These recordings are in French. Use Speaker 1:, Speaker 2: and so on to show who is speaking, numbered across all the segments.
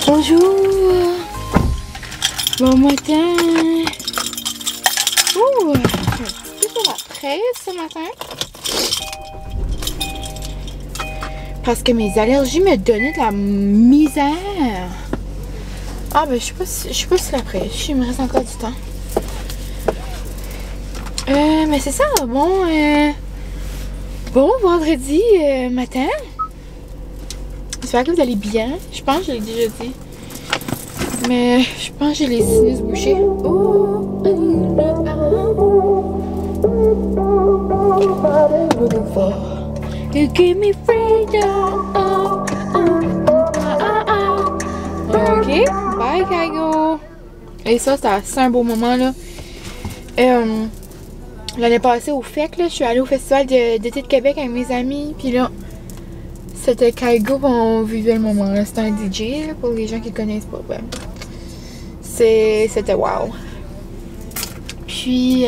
Speaker 1: Bonjour! Bon matin! Ouh! Un petit peu la presse ce matin. Parce que mes allergies me donnaient de la misère. Ah ben je sais pas si la presse. Il me reste encore du temps. Mais c'est ça, bon vendredi matin. J'espère que vous allez bien. Je pense que je l'ai déjà dit. Mais je pense que j'ai les sinus bouchés. You give me freedom. Ok, bye Kaigo. Et ça, c'est un beau moment là. L'année passée au FEC, là, je suis allée au festival d'été de Québec avec mes amis. Puis là, c'était Kaigo, on vivait le moment. C'était un DJ là, pour les gens qui connaissent pas. Ben, c'était wow. Puis,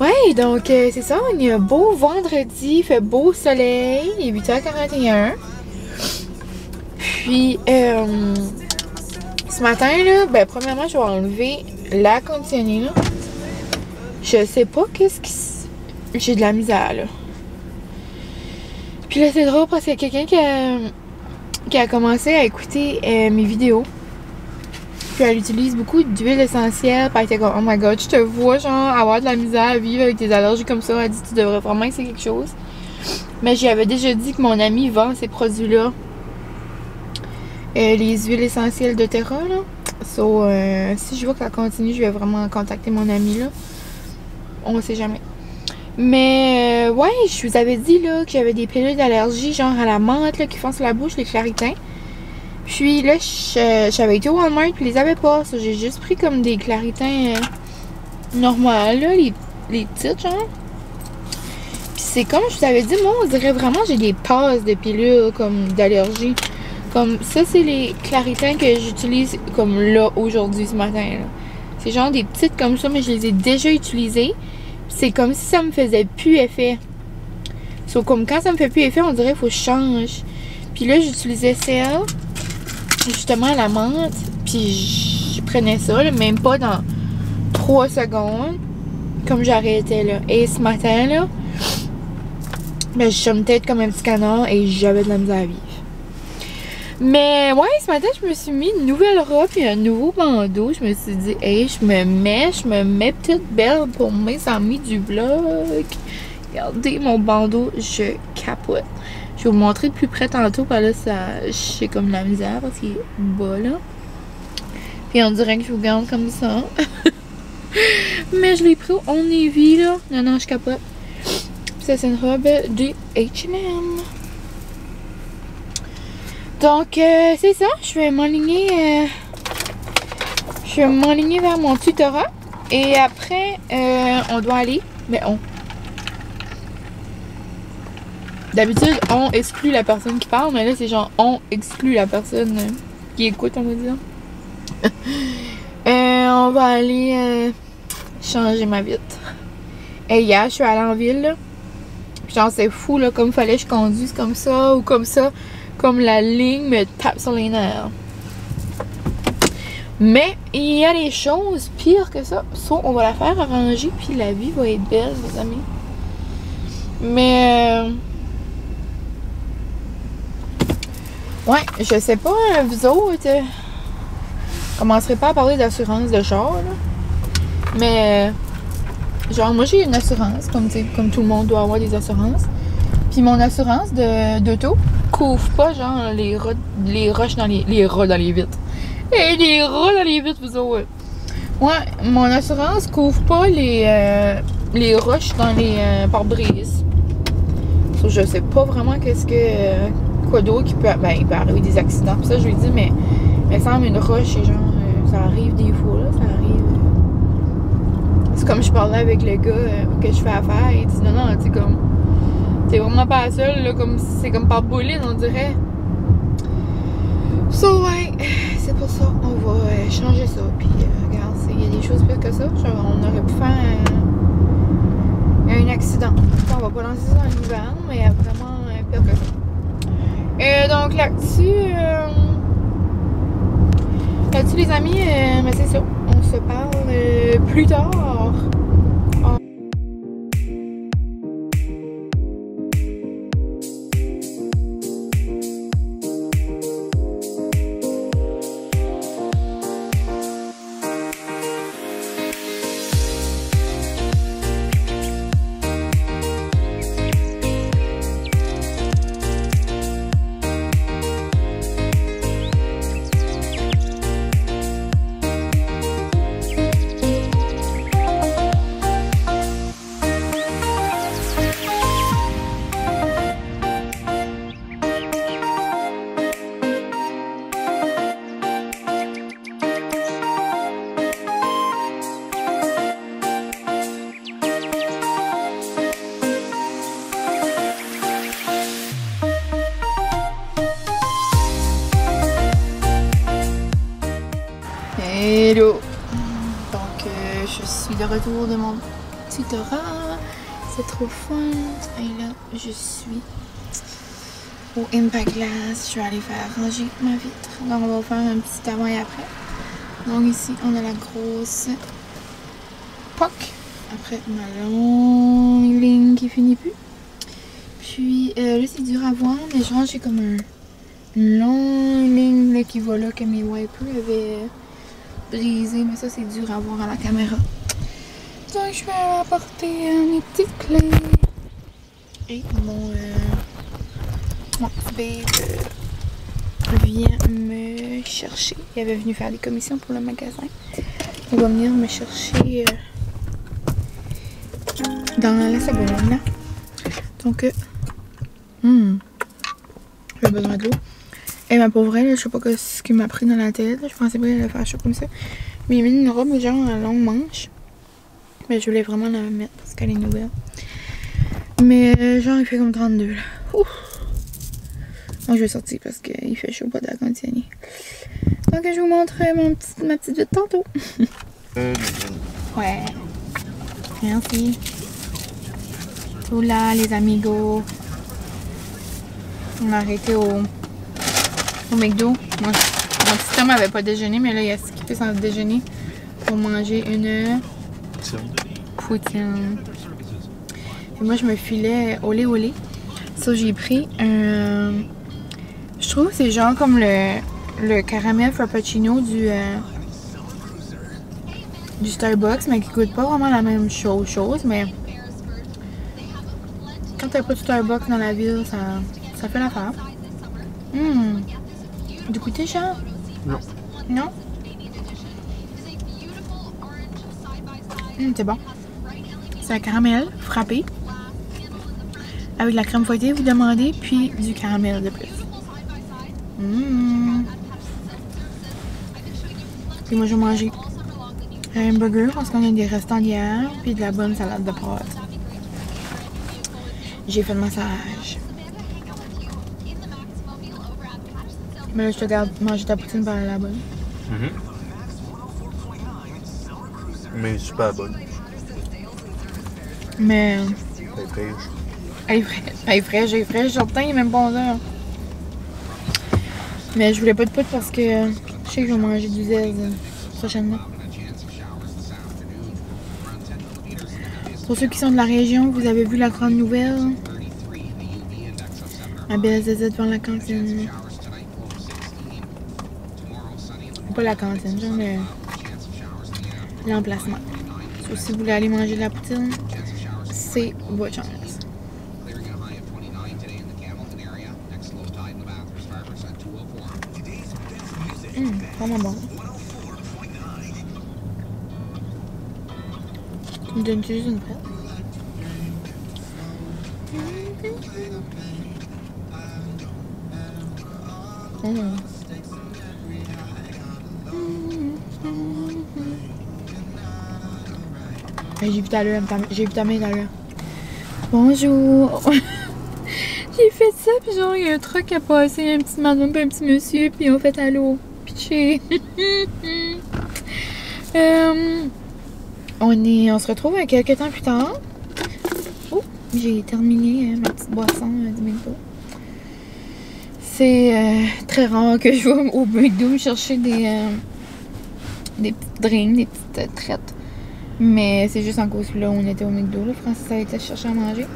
Speaker 1: ouais, donc c'est ça. Il y a un beau vendredi, il fait beau soleil. Il est 8h41. Puis, ce matin, là, ben, premièrement, je vais enlever l'air conditionné, là. Je sais pas qu'est-ce qui... J'ai de la misère, là. Puis là, c'est drôle parce qu'il y a quelqu'un qui a commencé à écouter mes vidéos. Puis elle utilise beaucoup d'huile essentielle. Puis elle était comme, oh my god, je te vois, genre, avoir de la misère à vivre avec des allergies comme ça. Elle dit, tu devrais vraiment essayer quelque chose. Mais j'y avais déjà dit que mon ami vend ces produits-là. Les huiles essentielles de Terra, là. So, si je vois que ça continue, je vais vraiment contacter mon ami, là. On sait jamais. Mais ouais, je vous avais dit là que j'avais des pilules d'allergie genre à la menthe là, qui font sur la bouche, les claritins. Puis là, j'avais été au Walmart puis les avais pas. J'ai juste pris comme des claritins normales, là, les petites genre. Puis c'est comme je vous avais dit, moi on dirait vraiment j'ai des passes de pilules comme d'allergie. Comme ça, c'est les claritins que j'utilise comme là aujourd'hui ce matin. C'est genre des petites comme ça, mais je les ai déjà utilisées. C'est comme si ça me faisait plus effet. So, comme quand ça me fait plus effet, on dirait qu'il faut que je change. Puis là, j'utilisais celle, justement à la menthe. Puis je prenais ça, là, même pas dans 3 secondes. Comme j'arrêtais là. Et ce matin, là, ben, je me tête comme un petit canard et j'avais de la misère à vivre. Mais ouais, ce matin, je me suis mis une nouvelle robe et un nouveau bandeau. Je me suis dit, hey, je me mets petite belle pour mes amis du vlog. Regardez mon bandeau, je capote. Je vais vous montrer de plus près tantôt, parce que là, j'ai comme la misère parce qu'il est bas là. Puis on dirait que je vous garde comme ça. Mais je l'ai pris au Navy là. Non, je capote. Puis ça, c'est une robe de H&M. Donc, c'est ça. Je vais m'enligner vers mon tutorat. Et après, on doit aller. Mais d'habitude, on exclut la personne qui parle. Mais là, c'est genre, on exclut la personne qui écoute, on va dire. On va aller changer ma vitre. Et hier, je suis allée en ville, là. Puis genre, c'est fou, là. Comme fallait que je conduise comme ça ou comme ça. Comme la ligne me tape sur les nerfs. Mais il y a des choses pires que ça. So, on va la faire arranger, puis la vie va être belle, les amis. Mais ouais, je sais pas, vous autres, commencerez pas à parler d'assurance de char, là. Mais genre, moi j'ai une assurance, comme tout le monde doit avoir des assurances. Puis mon assurance d'auto couvre pas genre les roches dans les rats dans les vitres. Et les rats dans les vitres, vous autres. Ouais, mon assurance couvre pas les roches dans les pare-brises. So, je sais pas vraiment qu'est-ce que quoi d'autre qui peut. Ben, il peut arriver des accidents. Puis ça, je lui dis, mais il me semble une roche, c'est genre ça arrive des fois, là, ça arrive. C'est comme je parlais avec le gars que je fais affaire, il dit non, tu sais comme. T'es vraiment pas la seule, là, comme c'est comme par bouline, on dirait. So, ouais, c'est pour ça, on va changer ça. Puis, regarde, il y a des choses pires que ça. Genre, on aurait pu faire un accident. On va pas lancer ça dans l'hiver, mais il y a vraiment pire que ça. Et donc, là-dessus, Là-dessus les amis, ben c'est ça. On se parle plus tard. Hello! Donc, je suis de retour de mon tutorat. C'est trop fun. Et là, je suis au Impact Glass. Je vais aller faire ranger ma vitre. Donc, on va faire un petit avant et après. Donc, ici, on a la grosse POC. Après, ma longue ligne qui finit plus. Puis, là, c'est dur à voir. Mais genre, j'ai comme une longue ligne là, qui va là que mes wipers avaient brisé, mais ça c'est dur à voir à la caméra. Donc je vais apporter mes petites clés et mon petit babe vient me chercher. Il avait venu faire des commissions pour le magasin. Il va venir me chercher dans la Sabonne. Donc j'ai besoin de l'eau. Et ma pauvre elle, je sais pas ce qui m'a pris dans la tête. Je pensais pas qu'elle allait faire chaud comme ça. Mais il m'a mis une robe genre à longue manche. Mais je voulais vraiment la mettre parce qu'elle est nouvelle. Mais genre il fait comme 32 là. Ouf. Donc je vais sortir parce qu'il fait chaud pas de la conditionner. Donc je vous montre ma petite vite tantôt. Ouais. Merci. Tout là les amigos. On a arrêté au McDo. Mon petit homme avait pas déjeuné, mais là il a skippé son déjeuner pour manger une poutine. Et moi je me filais olé olé. Ça j'ai pris un. Je trouve que c'est genre comme le caramel frappuccino du Starbucks, mais qui coûte pas vraiment la même chose, mais quand t'as pas de Starbucks dans la ville, ça fait l'affaire. Du goûter, Charles?
Speaker 2: Non.
Speaker 1: Non? C'est bon. C'est un caramel frappé. Avec de la crème fouettée, vous demandez, puis du caramel de plus. Puis moi, je vais manger un hamburger parce qu'on a des restants d'hier, puis de la bonne salade de pâtes. J'ai fait le massage. Mais là, je te regarde manger ta poutine par la bonne.
Speaker 2: Mais super bonne.
Speaker 1: Mais.
Speaker 2: Elle est fraîche.
Speaker 1: Elle est fraîche, certain, il est même pas 11 heures. Mais je voulais pas de poudre parce que je sais que je vais manger du zèle prochainement. Pour ceux qui sont de la région, vous avez vu la grande nouvelle. Ma belle ZZ devant la cantine. Pas la cantine, genre l'emplacement. So, si vous voulez aller manger de la poutine, c'est votre chance. Vraiment bon. Tu me donnes juste une prête? J'ai vu ta main tout à l'heure. Bonjour! J'ai fait ça, puis genre, il y a un truc qui a passé, un petit madame, puis un petit monsieur, puis on fait allô, pitché. On se retrouve quelques temps plus tard. Oh, j'ai terminé ma petite boisson du McDo. C'est très rare que je vais au McDo me chercher des petites drinks, des petites traites. Mais c'est juste en cause que là, on était au McDo. Là, Francis a été chercher à manger.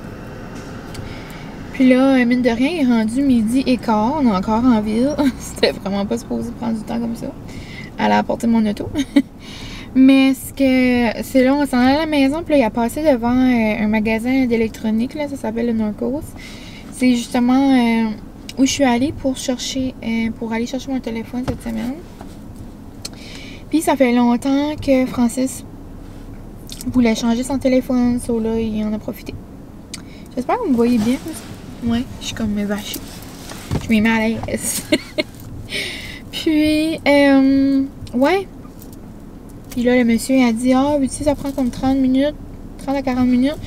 Speaker 1: Puis là, mine de rien, il est rendu 12h15. On est encore en ville. C'était vraiment pas supposé prendre du temps comme ça. Elle a apporté mon auto. Mais c'est là, on s'en allait à la maison. Puis là, il a passé devant un magasin d'électronique. Là, ça s'appelle le Norcos. C'est justement où je suis allée pour aller chercher mon téléphone cette semaine. Puis ça fait longtemps que Francis voulait changer son téléphone. So là, il en a profité. J'espère que vous me voyez bien. Ouais, je suis comme vachée. Je m'y mets à l'aise. Puis, ouais. Puis là, le monsieur a dit, ah, tu sais, ça prend comme 30 minutes, 30 à 40 minutes.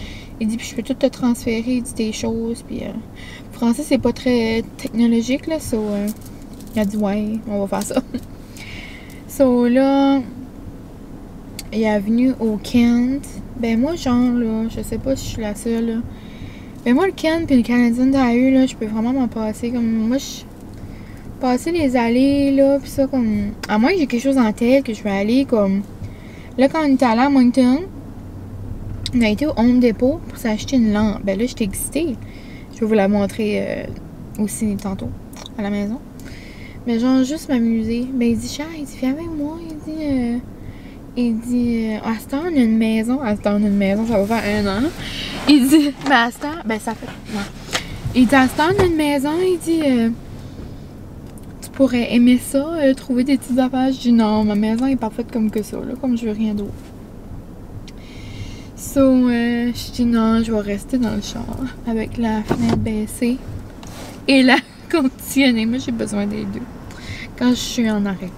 Speaker 1: Il dit, puis je peux tout te transférer, il dit des choses. Puis, Francis, c'est pas très technologique, là. So, il a dit, ouais, on va faire ça. So, là, il est venu au Kent. Ben, moi, genre, là, je sais pas si je suis la seule, là. Ben, moi, le Kent puis le Canadian Tire, là, je peux vraiment m'en passer. Comme, moi, passer les allées, là, pis ça, comme... À moins que j'ai quelque chose en tête, que je vais aller, comme... Là, quand on était allé à Moncton, on a été au Home Depot pour s'acheter une lampe. Ben là, j'étais excitée. Je vais vous la montrer aussi tantôt, à la maison. Mais genre, juste m'amuser. Ben, il dit, Cher, il dit, viens avec moi. Il dit, à ce temps, on a une maison. À ce temps, on a une maison, ça va faire 1 an. Il dit, ben, à ce temps, ben, ça fait... Ouais. Il dit, à ce temps, on a une maison. Il dit, tu pourrais aimer ça, trouver des petites affaires. Je dis, non, ma maison est parfaite comme que ça, là, comme je veux rien d'autre. So, je dis, non, je vais rester dans le char avec la fenêtre baissée et la conditionnée. Moi, j'ai besoin des deux quand je suis en arrêt.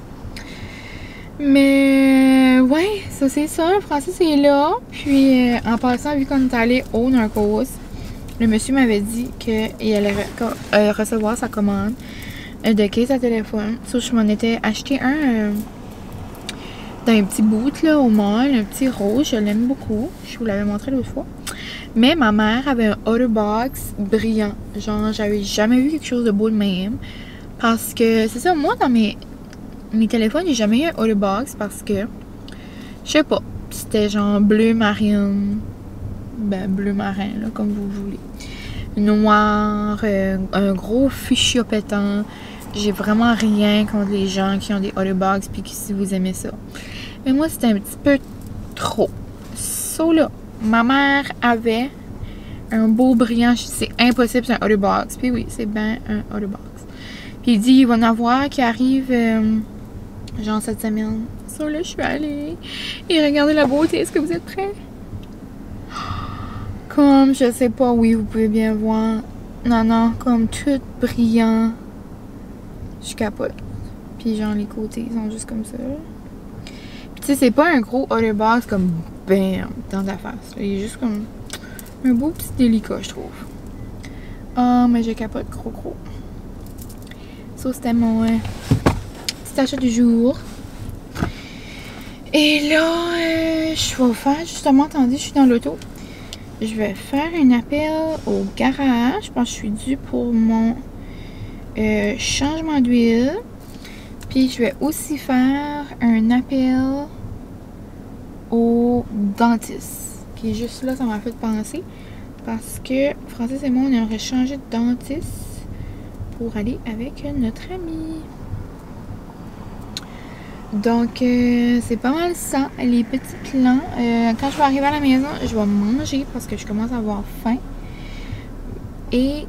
Speaker 1: Mais, ouais, ça c'est ça. Francis est là. Puis, en passant, vu qu'on est allé au Norcos, le monsieur m'avait dit qu'il allait recevoir sa commande de case à téléphone. So, je m'en étais acheté un dans un petit boot là, au mall, un petit rouge. Je l'aime beaucoup. Je vous l'avais montré l'autre fois. Mais ma mère avait un Otterbox brillant. Genre, j'avais jamais vu quelque chose de beau de même. Parce que, c'est ça, moi, dans mes téléphones, j'ai jamais eu un Otterbox parce que, je sais pas, c'était genre bleu marine. Ben, bleu marin, là, comme vous voulez. Noir, un gros fuchsia pétant. J'ai vraiment rien contre les gens qui ont des Otterbox puis qui, si vous aimez ça. Mais moi, c'était un petit peu trop. So là, ma mère avait un beau brillant. C'est impossible, c'est un Otterbox. Puis oui, c'est bien un Otterbox. Puis il dit, il va en avoir qui arrive genre cette semaine. So là, je suis allée. Et regardez la beauté. Est-ce que vous êtes prêts? Comme, je sais pas, oui, vous pouvez bien voir. Non, non, comme tout brillant. Je capote. Puis genre, les côtés, ils sont juste comme ça. Puis tu sais, c'est pas un gros Otterbox comme bam dans ta face. Il est juste comme un beau petit délicat, je trouve. Ah, mais je capote gros. Ça, c'était mon petit achat du jour. Et là, je vais faire justement, attendez, je suis dans l'auto. Je vais faire un appel au garage. Je pense que je suis due pour mon changement d'huile. Puis je vais aussi faire un appel au dentiste. Qui est juste là, ça m'a fait penser. Parce que Francis et moi, on aimerait changer de dentiste pour aller avec notre ami. Donc, c'est pas mal ça, les petits plans. Quand je vais arriver à la maison, je vais manger parce que je commence à avoir faim. Et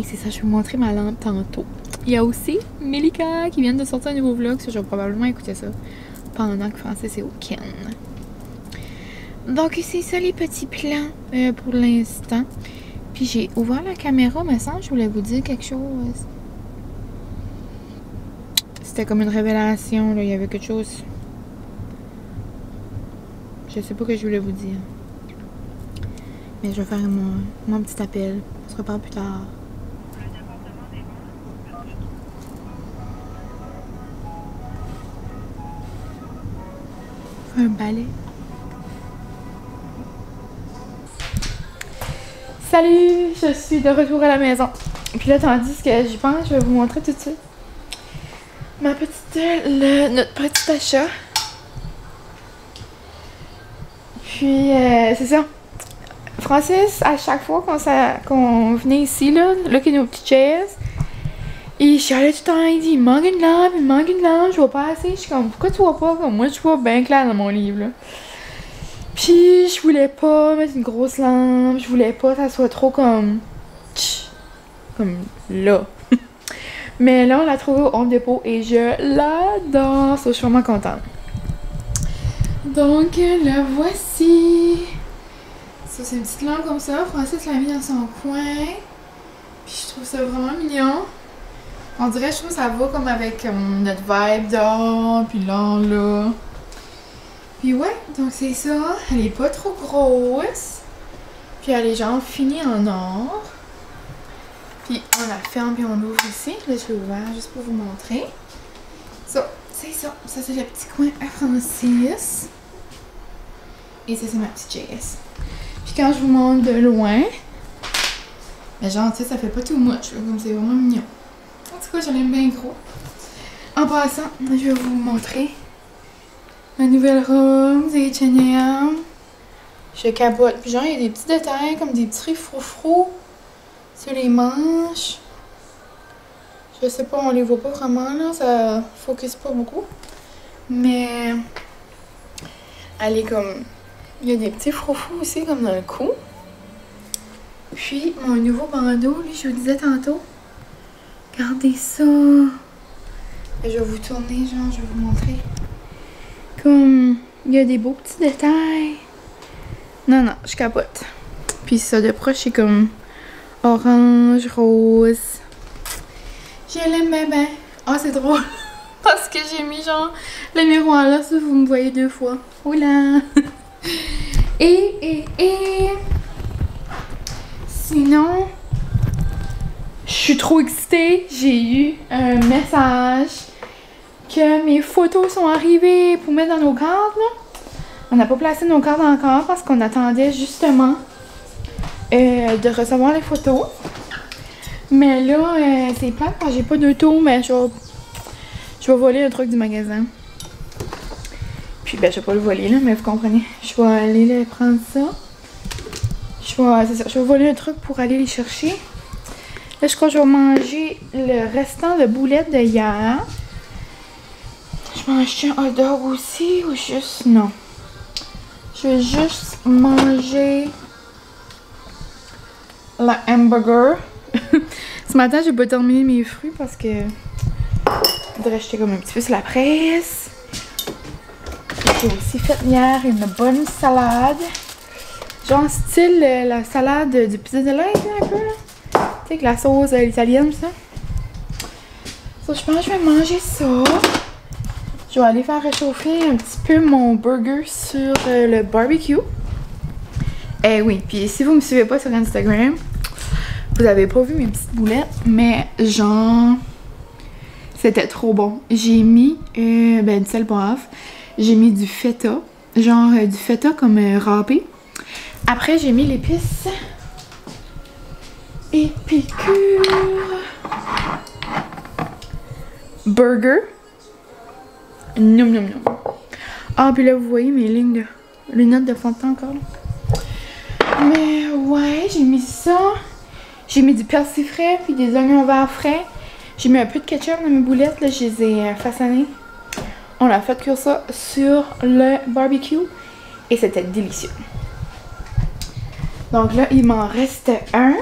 Speaker 1: c'est ça, je vais vous montrer ma lampe tantôt. Il y a aussi Melika qui vient de sortir un nouveau vlog, ça, je vais probablement écouter ça pendant que Francis est au Ken. Donc, c'est ça les petits plans pour l'instant. Puis j'ai ouvert la caméra, mais sans, je voulais vous dire quelque chose. C'était comme une révélation, là. Il y avait quelque chose. Je sais pas ce que je voulais vous dire. Mais je vais faire mon petit appel. On se reparle plus tard. Un balai. Salut! Je suis de retour à la maison. Puis là, tandis que j'y pense, je vais vous montrer tout de suite notre petit achat. Puis, c'est ça. Francis, à chaque fois qu'on venait ici, là qu'il y a nos petites chaises, il chialait tout le temps, il dit, il manque une lampe, je vois pas assez. Je suis comme, pourquoi tu vois pas? Comme moi, je vois bien clair dans mon livre, là. Puis, je voulais pas mettre une grosse lampe, je voulais pas que ça soit trop comme là. Mais là, on l'a trouvé au Home Depot et je l'adore. So, je suis vraiment contente. Donc, la voici. Ça, c'est une petite lampe comme ça. Francis l'a mis dans son coin. Puis, je trouve ça vraiment mignon. On dirait, je trouve que ça va comme avec notre vibe d'or. Puis là. Puis ouais, donc c'est ça. Elle est pas trop grosse. Puis elle est genre finie en or. Puis on la ferme puis on l'ouvre ici. Là, je l'ai ouvert juste pour vous montrer. Ça, c'est ça. Ça, c'est le petit coin à Francis. Et ça, c'est ma petite JS. Puis quand je vous montre de loin, mais genre, tu sais, ça fait pas tout much. Comme c'est vraiment mignon. En tout cas, je l'aime bien gros. En passant, je vais vous montrer ma nouvelle robe des H&M. Je capote. Puis genre, il y a des petits détails comme des petits froufrous sur les manches. Je sais pas, on les voit pas vraiment là, ça focus pas beaucoup. Mais elle est comme... Il y a des petits froufrous aussi comme dans le cou. Puis mon nouveau bandeau, lui, je vous disais tantôt. Regardez ça. Je vais vous tourner, genre, je vais vous montrer. Comme, il y a des beaux petits détails. Non, je capote. Puis ça de proche, c'est comme orange, rose. Je l'aime bien. Oh, c'est drôle. Parce que j'ai mis genre le miroir là, ça vous me voyez deux fois. Oula. Et sinon, je suis trop excitée. J'ai eu un message que mes photos sont arrivées pour mettre dans nos cartes, là. On n'a pas placé nos cartes encore parce qu'on attendait justement de recevoir les photos. Mais là, c'est plate quand j'ai pas d'auto, mais je vais voler un truc du magasin. Puis ben, je vais pas le voler là, mais vous comprenez. Je vais aller prendre ça. Je vais voler un truc pour aller les chercher. Là, je crois que je vais manger le restant de boulettes de hier. Je vais acheter un hot dog aussi ou juste... Non. Je vais juste manger le hamburger. Ce matin, j'ai pas terminé mes fruits parce que je voudrais acheter comme un petit peu sur la presse. J'ai aussi fait hier une bonne salade. Genre style la salade du pizza de l'ail, un peu là. Tu sais, avec la sauce italienne, ça. So, je pense que je vais manger ça. Je vais aller faire réchauffer un petit peu mon burger sur le barbecue. Eh oui, puis si vous me suivez pas sur Instagram, vous avez pas vu mes petites boulettes, mais genre, c'était trop bon. J'ai mis du sel poivre, j'ai mis du feta, genre du feta comme râpé. Après, j'ai mis l'épice épicure burger. Noum noum noum. Ah, puis là, vous voyez mes lignes de lunettes de fond de teint encore. Mais ouais, j'ai mis ça. J'ai mis du persil frais, puis des oignons verts frais. J'ai mis un peu de ketchup dans mes boulettes, là, je les ai façonnées. On a fait cuire ça sur le barbecue et c'était délicieux. Donc là, il m'en reste un.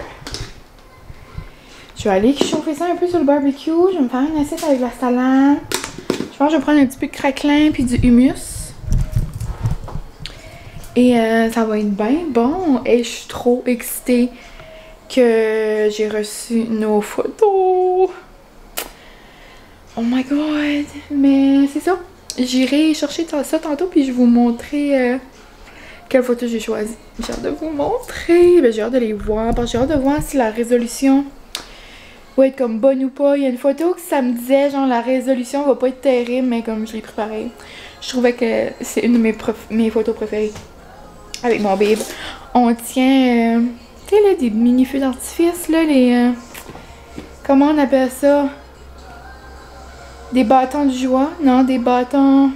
Speaker 1: Je vais aller chauffer ça un peu sur le barbecue. Je vais me faire une assiette avec la salade. Je pense que je vais prendre un petit peu de craquelin puis du hummus. Et ça va être bien bon. Et je suis trop excitée que j'ai reçu nos photos. Oh my god. Mais c'est ça. J'irai chercher ça tantôt puis je vais vous montrer quelles photos j'ai choisies. J'ai hâte de vous montrer. Ben, j'ai hâte de les voir. Parce que j'ai hâte de voir si la résolution va être comme bonne ou pas. Il y a une photo que ça me disait genre la résolution va pas être terrible, mais comme je l'ai préparée, je trouvais que c'est une de mes photos préférées. Avec mon babe. On tient tu sais là des mini feux d'artifice là, les comment on appelle ça? Des bâtons de joie. Non, des bâtons...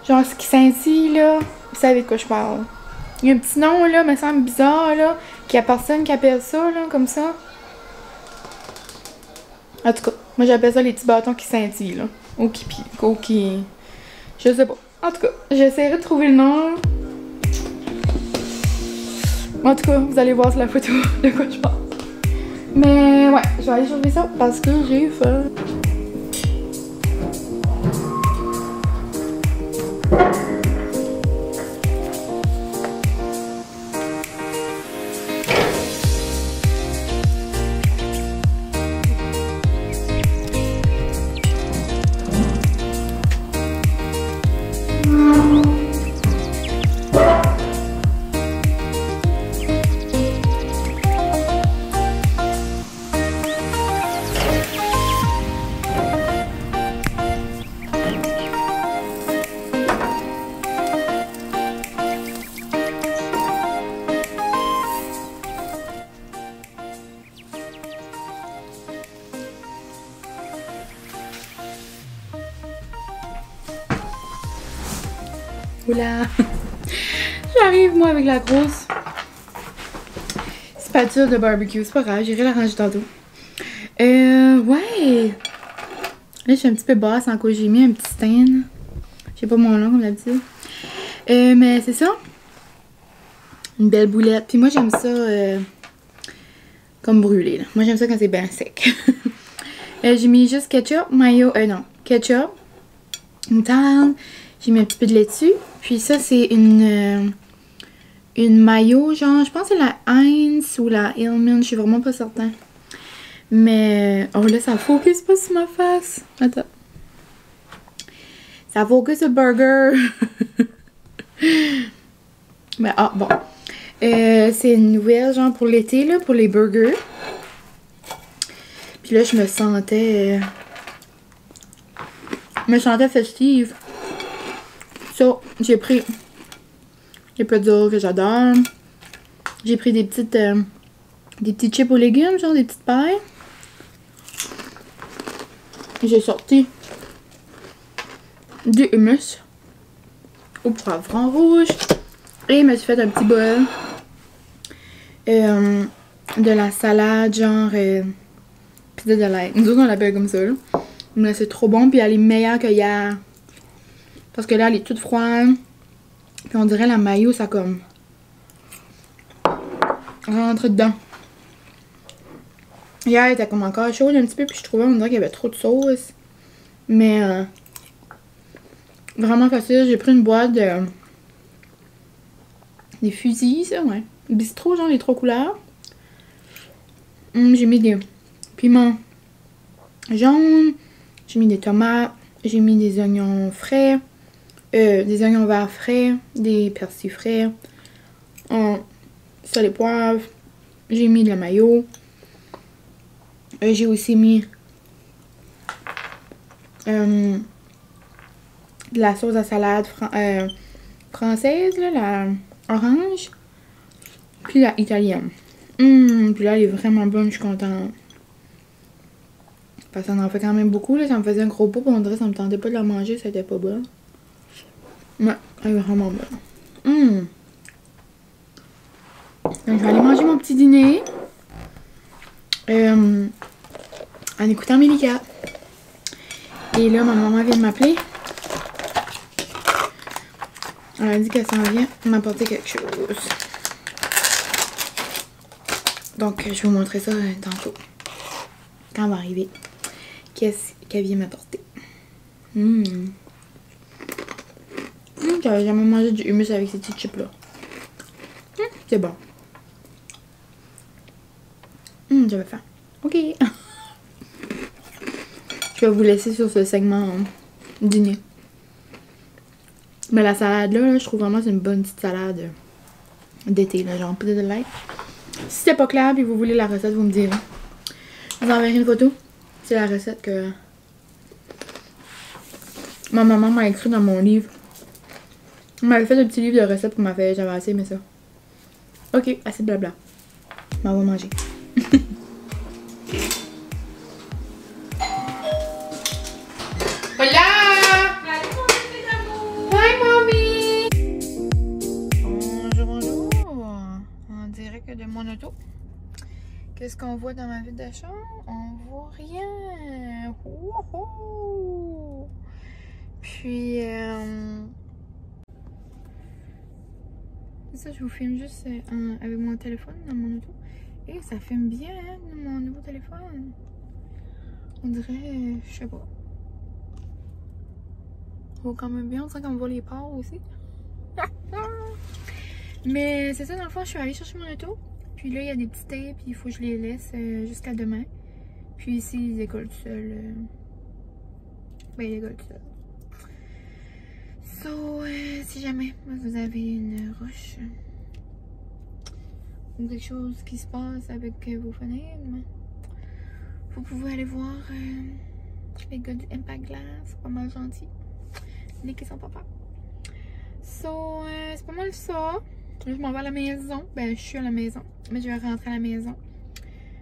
Speaker 1: Genre ce qui scintille, là. Vous savez de quoi je parle. Il y a un petit nom, là, me semble bizarre, là. Qu'il y a personne qui appelle ça, là, comme ça. En tout cas, moi j'appelle ça les petits bâtons qui scintillent, là. Ou qui... Je sais pas. En tout cas, j'essaierai de trouver le nom. En tout cas, vous allez voir sur la photo de quoi je parle. Mais ouais, je vais aller chercher ça parce que j'ai faim. Oula! J'arrive moi avec la grosse spatule de barbecue. C'est pas grave, j'irai la ranger tantôt. Ouais! Là, je suis un petit peu basse en quoi j'ai mis un petit stand. J'ai pas mon nom comme d'habitude. Mais c'est ça. Une belle boulette. Puis moi, j'aime ça comme brûlé. Là. Moi, j'aime ça quand c'est bien sec. J'ai mis juste ketchup, mayo, non, ketchup, moutarde. J'ai mis un petit peu de lait dessus. Puis ça, c'est une mayo, genre, je pense que c'est la Heinz ou la Hillman, je suis vraiment pas certain. Mais, oh là, ça focus pas sur ma face. Attends. Ça focus sur le burger. Mais, ah, bon. C'est une nouvelle, genre, pour l'été, là, pour les burgers. Puis là, je me sentais festive. So, j'ai pris les pretzels que j'adore. J'ai pris des petits chips aux légumes, genre des petites pailles. J'ai sorti du hummus au poivron rouge. Et je me suis fait un petit bol de la salade, genre pizza de lait. Nous autres, on l'appelle comme ça, là. Mais c'est trop bon, puis elle est meilleure que hier. Parce que là, elle est toute froide. Puis on dirait la mayo, ça comme rentre dedans. Hier, elle était comme encore chaude un petit peu. Puis je trouvais, on dirait qu'il y avait trop de sauce. Mais vraiment facile. J'ai pris une boîte de des fusils, ça, ouais. Bistrot, genre les 3 couleurs. J'ai mis des piments jaunes. J'ai mis des tomates. J'ai mis des oignons frais. Des oignons verts frais, des persils frais, sel et poivre, j'ai mis de la mayo, j'ai aussi mis de la sauce à salade française, là, la orange, puis la italienne. Puis là, elle est vraiment bonne, je suis contente. Parce qu'on en fait quand même beaucoup, là, ça me faisait un gros pot, on dirait que ça me tentait pas de la manger, ça était pas bon. Ouais, elle est vraiment bonne. Donc, je vais aller manger mon petit dîner. En écoutant Mélika. Et là, ma maman vient de m'appeler. Elle a dit qu'elle s'en vient m'apporter quelque chose. Donc, je vais vous montrer ça tantôt. Quand elle va arriver. Qu'est-ce qu'elle vient m'apporter. J'avais jamais mangé du hummus avec ces petits chips là. C'est bon. J'avais faim. Ok. Je vais vous laisser sur ce segment dîner. Mais la salade là, je trouve vraiment que c'est une bonne petite salade d'été, genre pizza de lait. Si c'est pas clair et vous voulez la recette, vous me direz. Je vous enverrai une photo. C'est la recette que ma maman m'a écrit dans mon livre. Elle m'avait fait un petit livre de recettes pour ma fête. J'avais assez aimé ça. Ok, assez de blabla. On va manger. qu'est-ce qu'on voit dans ma ville de chambre? On voit rien. Wouhou! Puis, ça, je vous filme juste avec mon téléphone dans mon auto. Et ça filme bien, hein, mon nouveau téléphone. On dirait, je sais pas. On voit quand même bien, on dirait qu'on voit les ports aussi. Mais c'est ça, dans le fond, je suis allée chercher mon auto. Puis là, il y a des petits tapes, il faut que je les laisse jusqu'à demain. Puis ici, ils décollent tout seuls. Ben, ils décollent tout seuls. So, si jamais vous avez une roche ou quelque chose qui se passe avec vos fenêtres, vous pouvez aller voir les gars du Impact Glass, c'est pas mal gentil. Les qui sont pas peur. So, c'est pas mal ça. Je m'en vais à la maison. Ben, je suis à la maison, mais je vais rentrer à la maison.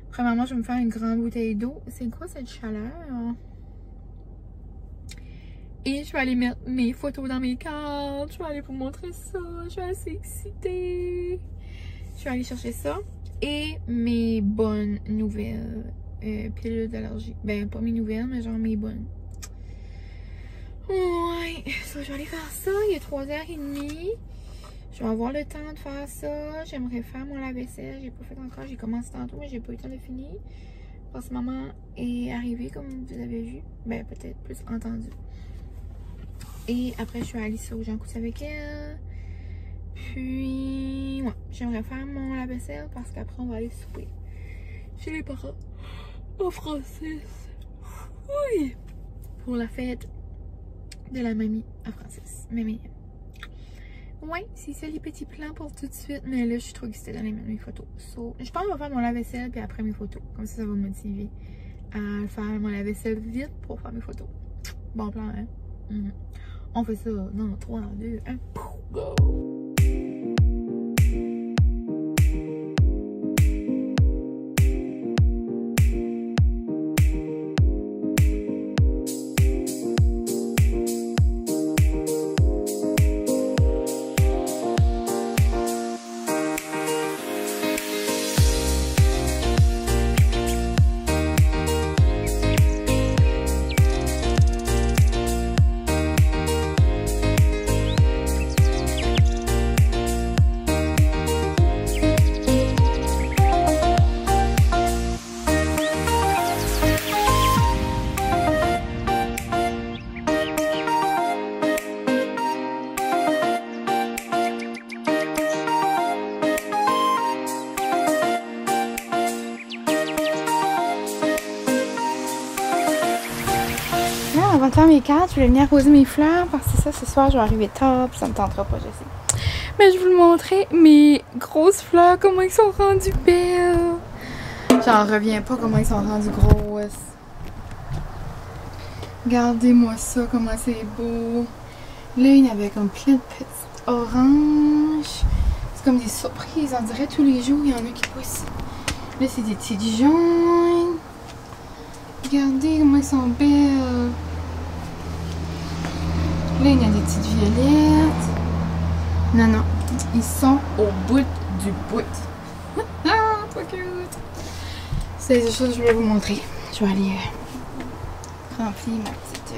Speaker 1: Premièrement, je vais me faire une grande bouteille d'eau. C'est quoi cette chaleur? Et je vais aller mettre mes photos dans mes cartes. Je vais aller vous montrer ça. Je suis assez excitée. Je vais aller chercher ça. Et mes bonnes nouvelles pilules d'allergie. Ben, pas mes nouvelles, mais genre mes bonnes. Ouais. So, je vais aller faire ça. Il est 3h30. Je vais avoir le temps de faire ça. J'aimerais faire mon lave-vaisselle. J'ai pas fait encore. J'ai commencé tantôt, mais j'ai pas eu le temps de finir. Parce que maman est arrivée, comme vous avez vu. Ben, peut-être plus entendu. Et après, je suis allée sur Jean Coutu avec elle. Puis, ouais, j'aimerais faire mon lave-vaisselle parce qu'après, on va aller souper chez les parents en Francis. Oui! Pour la fête de la mamie à Francis. Mamie. Ouais, c'est ça les petits plans pour tout de suite. Mais là, je suis trop excitée d'aller mettre mes photos. So, je pense qu'on va faire mon lave-vaisselle puis après mes photos. Comme ça va me motiver à faire mon lave-vaisselle vite pour faire mes photos. Bon plan, hein? On fait ça dans 3, 2, 1, go! Avant de faire mes cartes, je voulais venir arroser mes fleurs parce que ça, ce soir, je vais arriver tard, puis ça me tentera pas, je sais. Mais je vais vous montrer mes grosses fleurs, comment ils sont rendues belles. J'en reviens pas comment ils sont rendus grosses. Regardez-moi ça, comment c'est beau. Là, il y avait comme plein de petites oranges. C'est comme des surprises, on dirait tous les jours, il y en a qui poussent. Là, c'est des petites jaunes. Regardez comment ils sont belles. Là, il y a des petites violettes. Non, non. Ils sont au bout du bout. Ah, trop cute. C'est des choses que je voulais vous montrer. Je vais aller remplir ma petite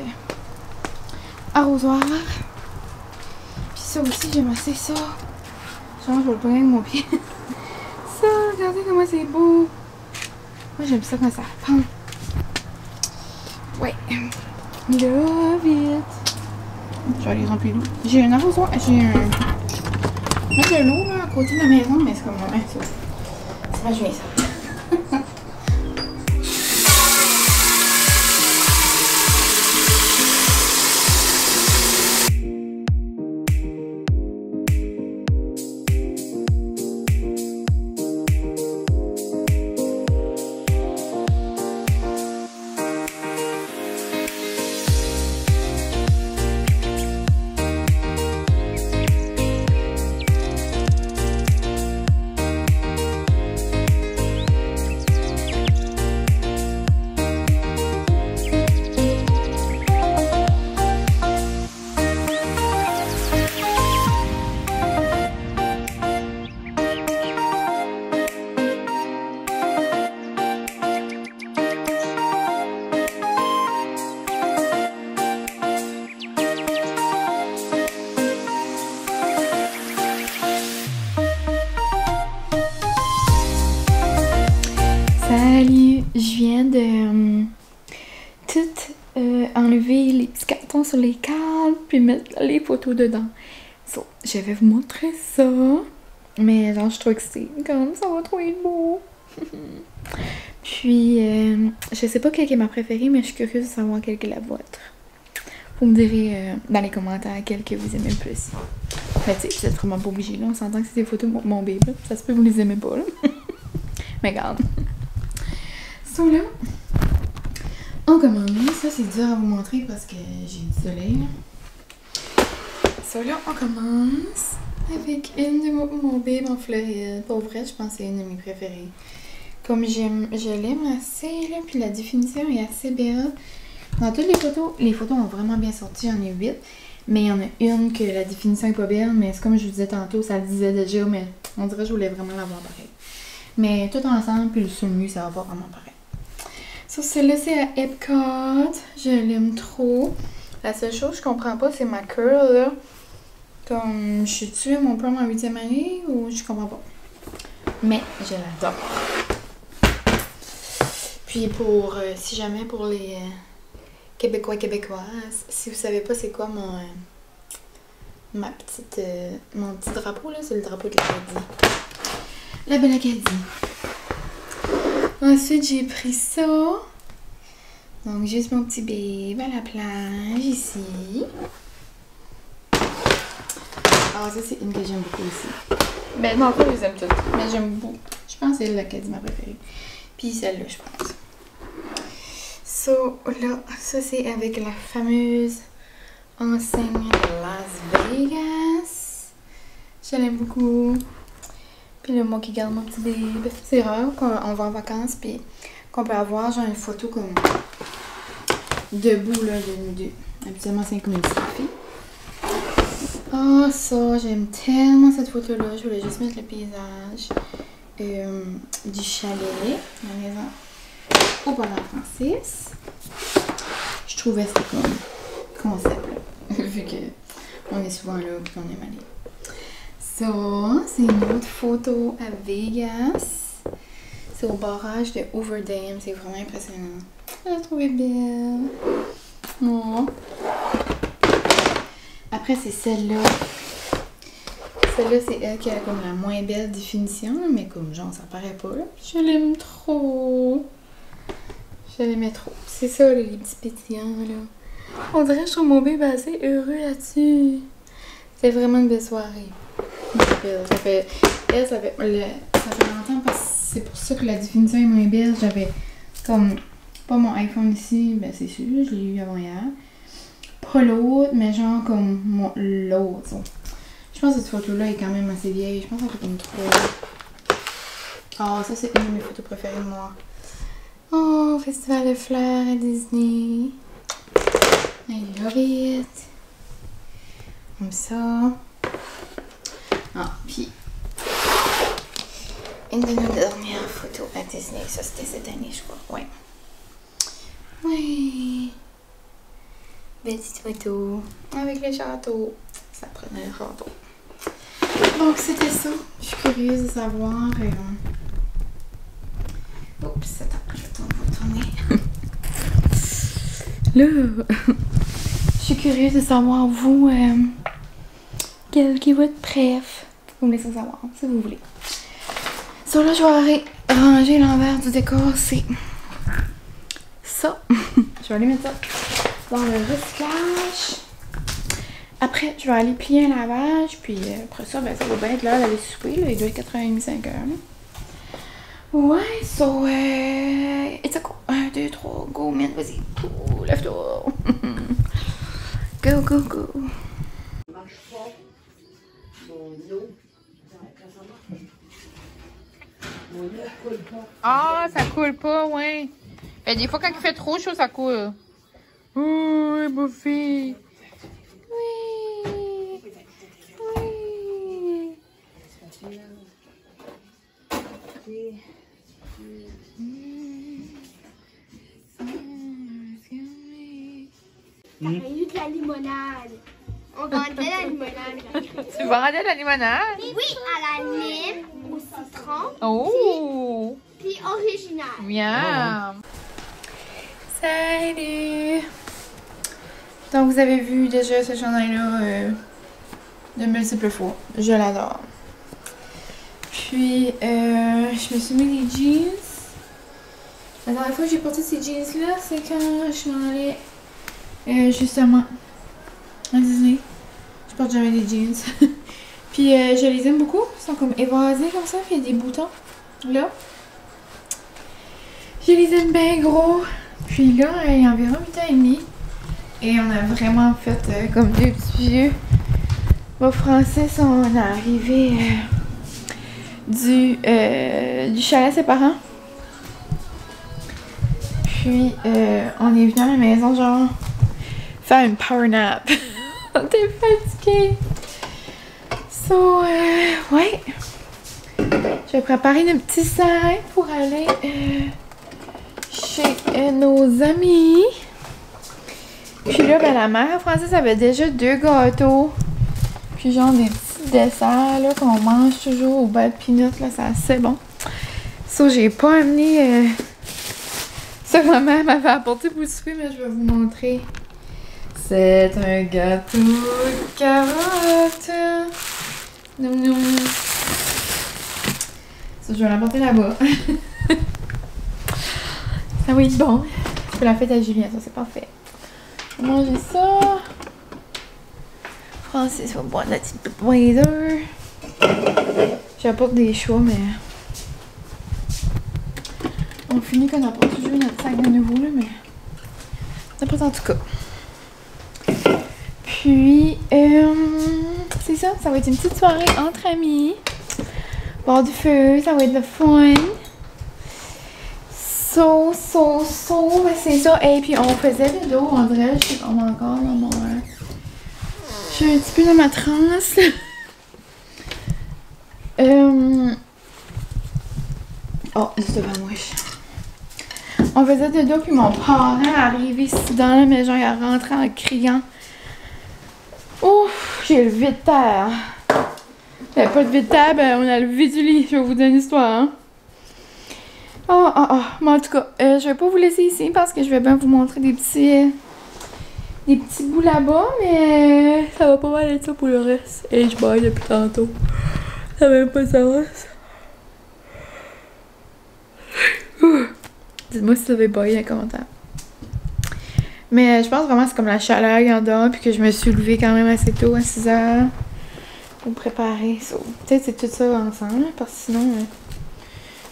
Speaker 1: arrosoir. Puis ça aussi, j'aime assez ça. Genre, je vais le prendre avec mon pied. Ça, regardez comment c'est beau. Moi, j'aime ça quand ça pend. Ouais. Love it. Je vais aller remplir l'eau. J'ai un arrosoir. J'ai un. Mettre de l'eau là à côté de ma maison, mais c'est comme vraiment ça. C'est pas joué ça. je viens de tout enlever les petits cartons sur les cadres, puis mettre les photos dedans. So, je vais vous montrer ça. Mais genre, je suis trop excitée. Comme ça va trop être beau. Puis, je sais pas quelle est ma préférée, mais je suis curieuse de savoir quelle est la vôtre. Vous me direz dans les commentaires quelle que vous aimez le plus. Mais tu sais, vous êtes vraiment pas obligés, là. On s'entend que c'est des photos de mon bébé. Ça se peut que vous les aimez pas, là. Mais regarde. So là, on commence. Ça, c'est dur à vous montrer parce que j'ai du soleil, là. So là, on commence avec une de mon bébé en Floride. Pour vrai, je pense que c'est une de mes préférées. Comme je l'aime assez, là, puis la définition est assez belle. Dans toutes les photos ont vraiment bien sorti, j'en ai 8. Mais il y en a une que la définition est pas belle, mais c'est comme je vous disais tantôt, ça le disait déjà, mais on dirait que je voulais vraiment l'avoir pareil. Mais tout ensemble, puis sur le mieux, ça va pas vraiment pareil. So, celle-là, c'est à Epcot. Je l'aime trop. La seule chose que je comprends pas, c'est ma curl, là. Comme, je suis-tu à mon prom en 8e année ou je comprends pas. Mais je l'adore. Puis pour, si jamais pour les Québécoises, si vous savez pas c'est quoi mon petit drapeau, là, c'est le drapeau de l'Acadie. La belle Acadie. Ensuite, j'ai pris ça. Donc, juste mon petit bébé à la plage, ici. Ah, ça, c'est une que j'aime beaucoup aussi. Ben, non, pas je les aime toutes, mais j'aime beaucoup. Je pense que c'est l'Acadie ma préférée. Puis celle-là, je pense. So, là, ça, c'est avec la fameuse enseigne Las Vegas. Je l'aime beaucoup. Puis là, moi qui garde mon petit bébé. C'est rare qu'on va en vacances, puis qu'on peut avoir genre une photo comme debout, là, de nous deux. Habituellement, c'est comme une petite fille. Oh, ça, j'aime tellement cette photo-là. Je voulais juste mettre le paysage du chalet, la maison au port Francis. Je trouvais que c'était comme concept, là, vu qu'on est souvent là et qu'on aime aller. Ça, c'est une autre photo à Vegas. C'est au barrage de Hoover Dam. C'est vraiment impressionnant. Je la trouvais belle. Oh. Après, c'est celle-là. Celle-là, c'est elle qui a comme la moins belle définition, là, mais comme genre, ça paraît pas, là. Je l'aime trop. Je l'aimais trop. C'est ça, là, les petits pétillants, là. On dirait que je trouve mon bébé assez heureux là-dessus. C'était vraiment une belle soirée. Ça fait longtemps parce que c'est pour ça que la définition est moins belle. J'avais comme pas mon iPhone ici, ben c'est sûr, je l'ai eu avant hier. Pas l'autre, mais genre comme l'autre. Je pense que cette photo-là est quand même assez vieille. Je pense qu'elle fait comme 3. Oh, ça c'est une de mes photos préférées de moi. Oh, Festival de fleurs à Disney. I love it. Comme ça. Ah, puis une de nos dernières photos à Disney. Ça, c'était cette année, je crois. Ouais. Oui. Belle petite photo. Avec le château. Ça prenait le château. Donc, c'était ça. Je suis curieuse de savoir. Oups, attends, je vais retourner. Là, je suis curieuse de savoir, vous, quel qui est votre préf. Vous me laissez savoir, si vous voulez. So là, je vais ranger l'envers du décor, c'est ça. Je vais aller mettre ça dans le recyclage. Après, je vais aller plier un lavage, puis après ça, ben, ça va bien être l'heure d'aller souper, là. Il doit être 4h30, 5h. Ouais, so, it's a go. 1, 2, 3, go, man, vas-y. Oh, lève-toi. Go, go, go. Ah, ça coule pas, ouais. Et des fois, quand il fait trop chaud, ça coule. Oui, Buffy. Oui. Oui.
Speaker 3: Il y a eu de la limonade. On vendait la limonade.
Speaker 1: Tu vendais la limonade?
Speaker 3: Oui, à la lime, au citron.
Speaker 1: Oh!
Speaker 3: Puis Nutri original.
Speaker 1: Miam! Salut! Donc, vous avez vu déjà ce chandail-là de multiples fois. Je l'adore. Puis, je me suis mis des jeans. La dernière fois que j'ai porté ces jeans-là, c'est quand je m'en allais justement à Disney. Je porte jamais des jeans. Puis, je les aime beaucoup. Ils sont comme évasés comme ça. Puis, il y a des boutons là. Je les aime bien gros. Puis là, il y a environ 8 ans et demi. Et on a vraiment fait comme deux petits vieux. Bon, Francis, on est arrivé du chalet à ses parents. Puis, on est venu à la maison, genre, faire une power nap. On était fatigués. So, ouais. Je vais préparer nos petits sacs pour aller chez nos amis. Puis là, ben, la mère Francis avait déjà 2 gâteaux. Puis genre des petits desserts là qu'on mange toujours au bas de peanut, là, c'est assez bon. Ça, j'ai pas amené ça que ma mère m'avait apporté pour le souper, mais je vais vous montrer. C'est un gâteau de carottes. Noum noum. Ça, je vais l'apporter là-bas. Ça va être bon. Je peux la fête à Julien, ça c'est parfait. Je vais manger ça. Francis va boire de la petite Budweiser. J'apporte des choix, mais on finit qu'on apporte toujours notre sac de nouveau, là, mais n'importe en tout cas. Puis, c'est ça, ça va être une petite soirée entre amis. Boire du feu, ça va être le fun. So, ben c'est ça. Et puis, on faisait le dos, on dirait, je sais pas encore dans mon... Je suis un petit peu dans ma transe. Oh, juste devant moi. On faisait de dos, puis mon parent est arrivé ici dans la maison, il est rentré en criant. Ouf, j'ai levé de terre. Il n'y avait pas levé de terre, ben on a levé du lit. Je vais vous donner une histoire, hein. Mais en tout cas, je vais pas vous laisser ici parce que je vais bien vous montrer des petits bouts là-bas, mais ça va pas mal être ça pour le reste. Et je baille depuis tantôt. Ça va même pas savoir ça. Dites-moi si ça va bailler en commentaire. Mais je pense vraiment que c'est comme la chaleur qu'il y en a, puis que je me suis levée quand même assez tôt, à 6 heures, pour me préparer. So, peut-être c'est tout ça ensemble, parce que sinon,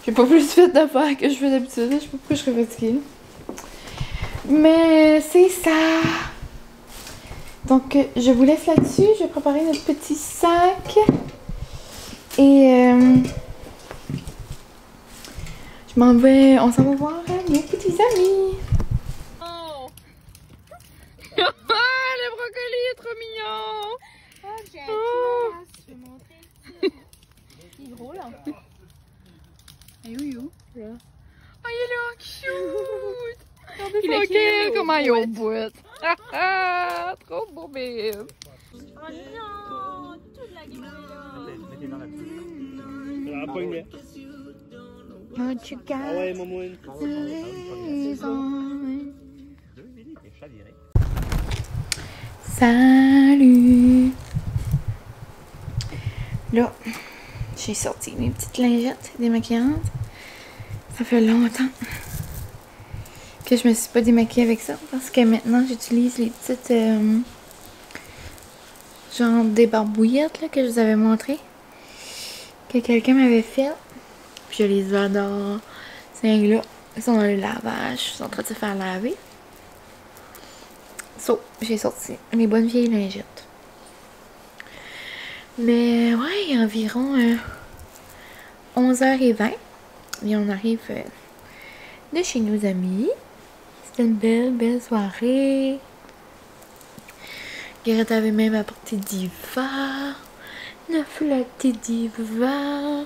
Speaker 1: j'ai pas plus fait d'affaires que je fais d'habitude. Je sais pas pourquoi je serais fatiguée. Mais c'est ça. Donc, je vous laisse là-dessus. Je vais préparer notre petit sac. Et je m'en vais. On s'en va voir nos petits amis. Oh! Le brocoli est trop mignon!
Speaker 3: Oh, j'ai un petit je vais montrer.
Speaker 1: Il est gros là. Et oui, où? Là. Oh, il est là, cute! Il est cute, comment il est au bout. Trop beau bébé.
Speaker 3: Oh non, toute la gueule.
Speaker 2: Mettez dans la petite. Pas une lettre.
Speaker 1: What you got?
Speaker 2: Ah ouais, Momoun.
Speaker 1: Salut! Là, j'ai sorti mes petites lingettes démaquillantes. Ça fait longtemps que je me suis pas démaquillée avec ça parce que maintenant j'utilise les petites genre des barbouillettes là, que je vous avais montré, que quelqu'un m'avait fait. Puis je les adore. C'est là, ils sont dans le lavage, ils sont en train de se faire laver. So, j'ai sorti mes bonnes vieilles lingettes. Mais ouais, il y a environ 11h20 et on arrive de chez nos amis. C'était une belle soirée. Garrett avait même apporté du vin. On a flotté du vin.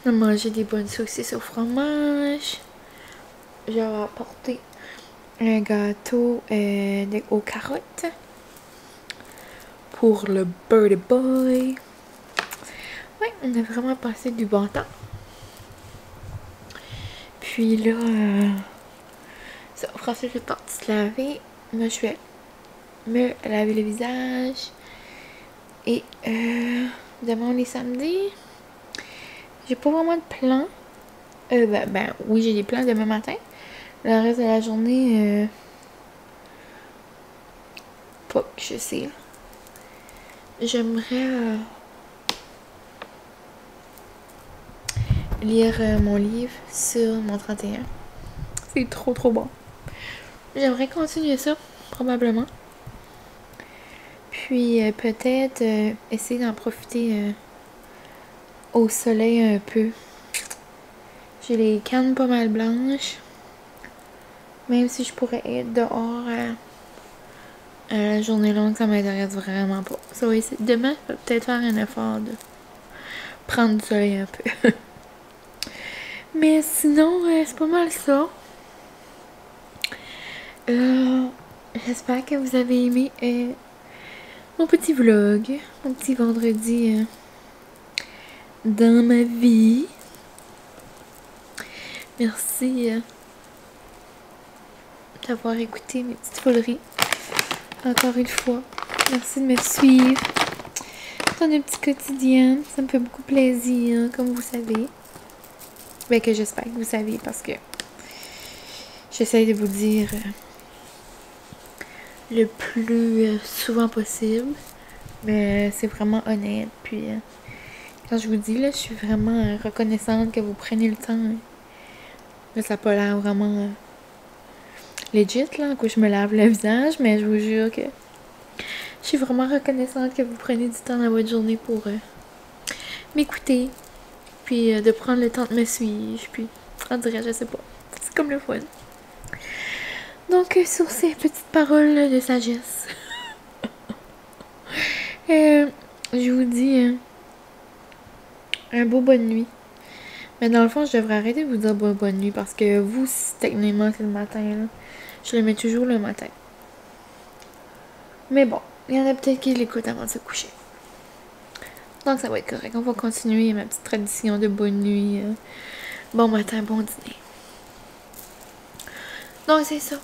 Speaker 1: On a mangé des bonnes saucisses au fromage. J'ai apporté un gâteau aux carottes pour le birthday boy. Ouais, on a vraiment passé du bon temps. Puis là, ça, François est parti se laver. Moi, je vais me laver le visage. Et demain, on est samedi. J'ai pas vraiment de plan. Oui, j'ai des plans demain matin. Le reste de la journée, pas que je sais. J'aimerais lire mon livre sur mon 31. C'est trop bon. J'aimerais continuer ça, probablement. Puis peut-être essayer d'en profiter au soleil un peu. J'ai les cannes pas mal blanches. Même si je pourrais être dehors la journée longue, ça m'intéresse vraiment pas. Ça va essayer. Demain, je vais peut-être faire un effort de prendre du soleil un peu. Mais sinon, c'est pas mal ça. J'espère que vous avez aimé mon petit vlog, mon petit vendredi dans ma vie. Merci d'avoir écouté mes petites foleries. Encore une fois, merci de me suivre dans le petit quotidien. Ça me fait beaucoup plaisir, comme vous savez. Ben que j'espère que vous savez parce que j'essaie de vous le dire le plus souvent possible. Mais c'est vraiment honnête. Puis quand je vous dis là, je suis vraiment reconnaissante que vous preniez le temps. Là, ça n'a pas l'air vraiment legit là, que je me lave le visage, mais je vous jure que je suis vraiment reconnaissante que vous preniez du temps dans votre journée pour m'écouter. Puis de prendre le temps de me suivre. Puis on dirait, je sais pas. C'est comme le fun. Donc sur ces petites paroles de sagesse, je vous dis un beau bonne nuit. Mais dans le fond, je devrais arrêter de vous dire bonne nuit parce que vous, techniquement, c'est le matin. Là. Je le mets toujours le matin. Mais bon, il y en a peut-être qui l'écoutent avant de se coucher. Donc ça va être correct. On va continuer ma petite tradition de bonne nuit. Bon matin, bon dîner. Donc c'est ça.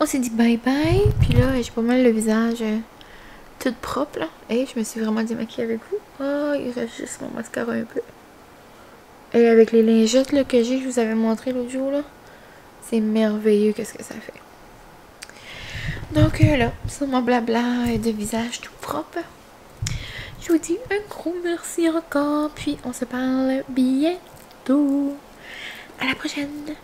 Speaker 1: On s'est dit bye bye. Puis là, j'ai pas mal le visage tout propre là. Et je me suis vraiment démaquillée avec vous. Oh, il reste juste mon mascara un peu. Et avec les lingettes là, que j'ai, je vous avais montré l'autre jour là. C'est merveilleux qu'est-ce que ça fait. Donc là, sur mon blabla de visage tout propre, je vous dis un gros merci encore. Puis on se parle bientôt. À la prochaine.